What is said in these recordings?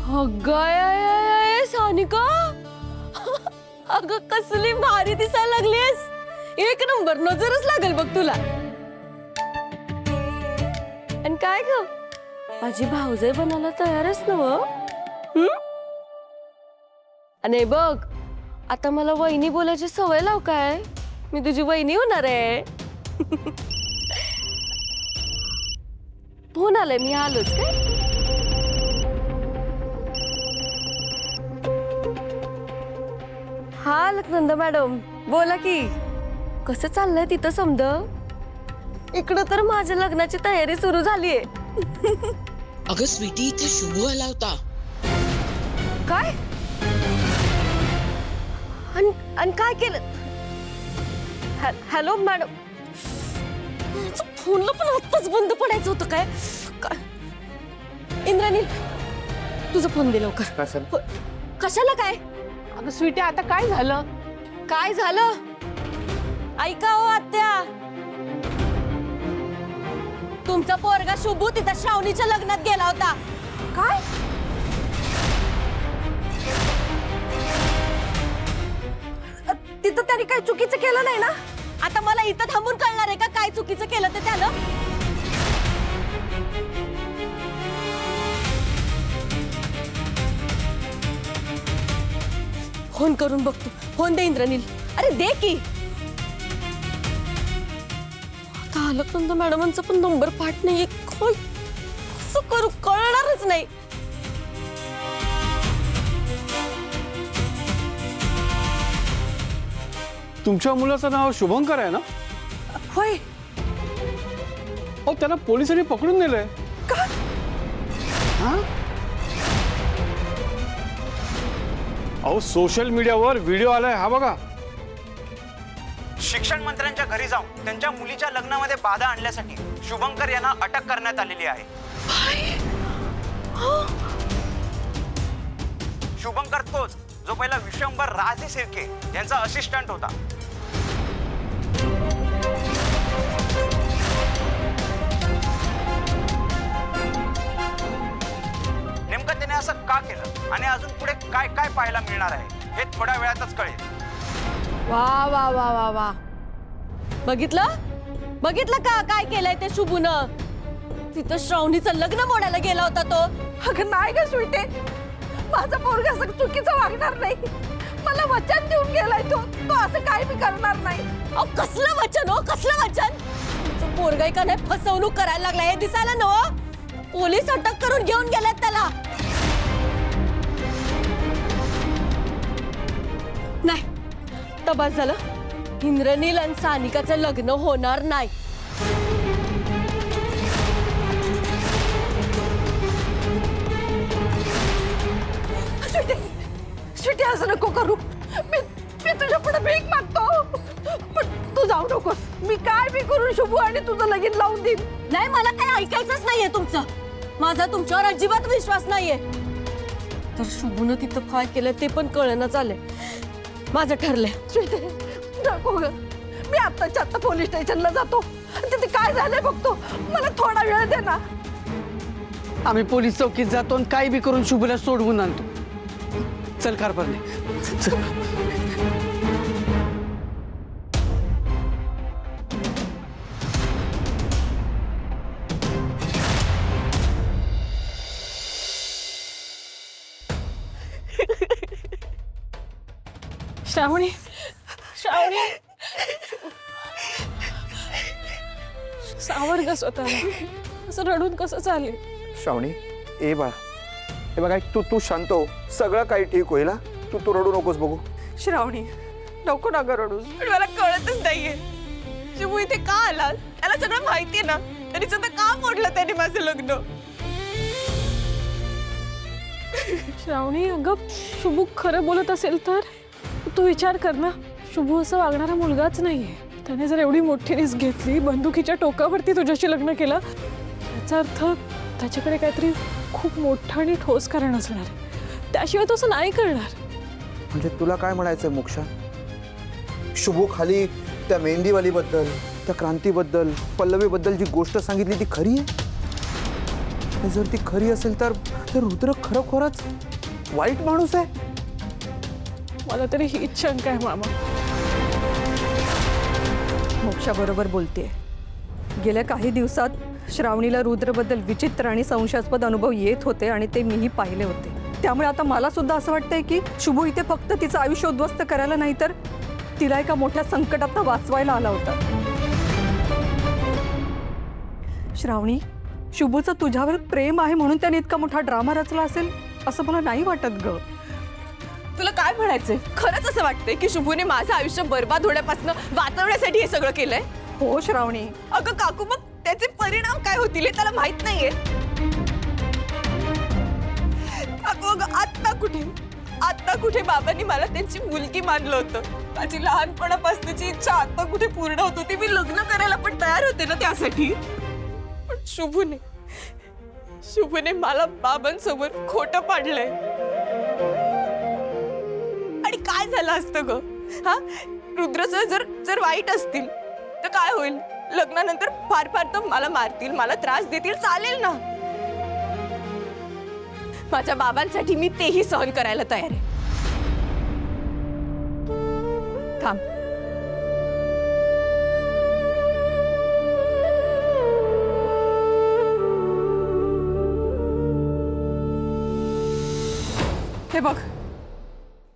अगं सानिका अगं कसली भारी दिसायला लागलीस. एक नंबर नजरच लागेल बघ तुला. आणि काय ग माझी भाऊजाई बनायला तयारच नव. आणि बघ आता मला वहिनी बोलायची सवय लाव काय. मी तुझी वहिनी होणार आहे. फोन आलाय मी आलोच काय. हा लखनंदा मॅडम बोला की. कसं चाललंय तिथं समद. इकडं तर माझ्या लग्नाची तयारी सुरू झालीये. अगं स्वीटी इथे शुभ आला होता. काय आणि काय केलं. हॅलो मॅडम फोनला पण आत्ताच बंद पडायचं होतं काय. इंद्राणी तुझा फोन दे लवकर. कशाला काय. अगं स्वीटी आता काय झालं. काय झालं ऐका हो आत्या. तुमचा पोरगा शुभू तिथं श्रावणीच्या लग्नात गेला होता. काय तिथं त्याने काही चुकीचं केलं नाही ना. आता मला इथं थांबून कळणार आहे का काय चुकीचं केलं ते त्यानं. फोन करून बघतो. फोन दे इंद्रनील. अरे दे की. आता लखनंदा मॅडमांचा पण नंबर पाठ नाहीये. कसं करू कळणारच नाही. तुमच्या मुलाचं नाव शुभंकर आहे ना. होय. हो त्याला पोलिसांनी पकडून नेलंय. हा अहो सोशल मीडियावर व्हिडिओ आलाय हा बघा. शिक्षण मंत्र्यांच्या घरी जाऊन त्यांच्या मुलीच्या लग्नामध्ये बाधा आणल्यासाठी शुभंकर यांना अटक करण्यात आलेली आहे. शुभंकर तोच जो पहिला विश्वंभर राजे शिर्के यांचा असिस्टंट होता. नेमकं त्याने असं का केलं आणि अजून पुढे काय काय पाहायला मिळणार आहे हे थोड्या वेळातच कळेल. वा वा वा वा वा. बघितलं का काय केलंय ते शुभून. तिथं श्रावणीचं लग्न मोडायला गेला होता तो. अगं नाही ग स्वीटे. माझा पोरगा असं चुकीचं वागणार नाही. मला वचन देऊन गेलाय तो असं काही मी करणार नाही. अहो कसलं वचन हो कसलं वचन. तुमचं पोरगा का नाही फसवणूक करायला लागलाय हे दिसायला नव. पोलीस अटक करून घेऊन गेलेत त्याला. नाही तबास झालं. इंद्रनील आणि सानिकाचं लग्न होणार नाही. स्वीटी असं नको करू. मी तुझ्या पुढे भीक मागतो पण तू जाऊ नकोस. मी काय बी करून शुभू आणि तुझं लगीन लावून देईन. नाही मला काही ऐकायचंच नाहीये तुमचं. माझा तुमच्यावर अजिबात विश्वास नाहीये. तर शुभून तिथं काय केलं ते पण कळणं झालंय. माझं ठरलंय. स्वीटी नको ग. मी आत्ताच्या आत्ता पोलीस स्टेशनला जातो. तिथे काय झालंय बघतो. मला थोडा वेळ दे ना. आम्ही पोलीस चौकीत जातो आणि काही बी करून शुभूला सोडवून आणतो. चल कारभारने. श्रावणी सावर ग स्वतःला. असं रडून कसं चालेल. श्रावणी ए बाळा हे बघा तू शांत हो. सगळं काही ठीक होईल. तू रडू नकोस. बघू श्रावणी नको ना रडूस. पण मला कळतच नाहीये शुभू इथे का आला. त्याला सगळं माहितीये ना तरी सुद्धा का मोडलं त्याने माझं लग्न. श्रावणी अगं शुभू खरं बोलत असेल तर तू विचार कर ना. शुभू असं वागणारा मुलगाच नाहीये. त्याने जर एवढी मोठी रिस्क घेतली बंदुकीच्या टोकावरती तुझ्याशी लग्न केलं याचा अर्थ त्याच्याकडे काहीतरी खूप मोठं आणि ठोस कारण असणार. त्याशिवाय तो असं नाही करणार. म्हणजे तुला काय म्हणायचंय मोक्षा. शुभू खाली त्या मेहंदीवालीबद्दल त्या क्रांतीबद्दल पल्लवीबद्दल जी गोष्ट सांगितली ती खरी आहे. आणि जर ती खरी असेल तर रुद्र खरोखरच वाईट माणूस आहे. मला तरी हीच शंका आहे मामा. मोक्षा बरोबर बोलतेय. गेल्या काही दिवसात श्रावणीला रुद्रबद्दल विचित्र आणि संशयास्पद अनुभव येत होते आणि ते मीही पाहिले होते. त्यामुळे आता मला सुद्धा असं वाटतंय की शुभू इथे फक्त तिचं आयुष्य उद्ध्वस्त करायला नाही तर तिला एका मोठ्या संकटातनं वाचवायला आला होता. श्रावणी, शुभूचं तुझ्यावर प्रेम आहे म्हणून त्याने इतका मोठा ड्रामा रचला असेल असं मला नाही वाटत ग. तुला काय म्हणायचंय? खरंच असं वाटतंय की शुभूने माझं आयुष्य बर्बाद होण्यापासून वाचवण्यासाठी हे सगळं केलंय? हो श्रावणी. अगं काकू, मग त्याचे परिणाम काय होतील हे त्याला माहित नाहीये. काकू, अगं आता कुठे बाबांनी मला त्यांची मुलगी मानलं होतं. माझी लहानपणापासूनची इच्छा आता कुठे पूर्ण होत होती. मी लग्न करायला पण तयार होते ना त्यासाठी. पण शुभूने मला बाबांसमोर खोटं पाडलंय. आणि काय झालं असतं ग? हा, रुद्रसर जर वाईट असतील तर काय होईल? लग्नानंतर फार तर मला मारतील, मला त्रास देतील, चालेल ना. माझ्या बाबांसाठी मी तेही सहन करायला तयार आहे. थांब. हे बघ,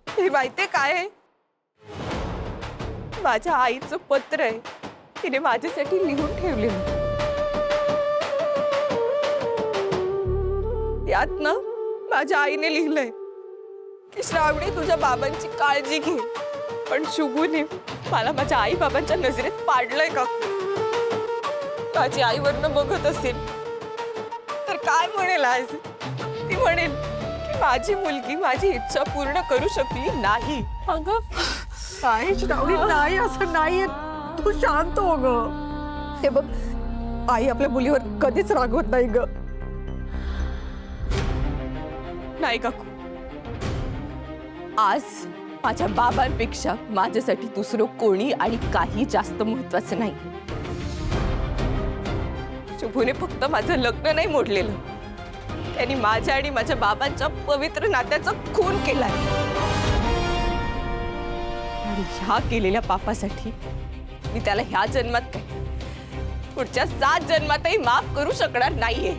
हे माहितीये काय आहे? माझ्या आईचं पत्र आहे. तिने माझ्यासाठी लिहून ठेवलेलं. यात ना माझ्या आईने लिहिलंय की श्रावणी, तुझ्या बाबांची काळजी घे. पण शुभूने मला माझ्या आई बाबांच्या नजरेत पाडलंय का? माझी आईवरनं बघत असेल तर काय म्हणेल आज? ती म्हणेल की माझी मुलगी माझी इच्छा पूर्ण करू शकली नाही. अगं काय श्रावणी, नाही असं नाहीये. तू शांत हो ग. हे बघ, आई आपल्या मुलीवर कधीच रागवत नाही ग. नाही काकू, आज माझ्या बाबांपेक्षा माझ्यासाठी दुसरं कोणी आणि काही जास्त महत्वाचं नाही. शुभूने फक्त माझं लग्न नाही मोडलेलं, त्यांनी माझ्या आणि माझ्या बाबांच्या पवित्र नात्याचा खून केलाय. आणि ह्या केलेल्या पापासाठी मी त्याला ह्या जन्मात काय, पुढच्या 7 जन्मातही माफ करू शकणार नाहीये.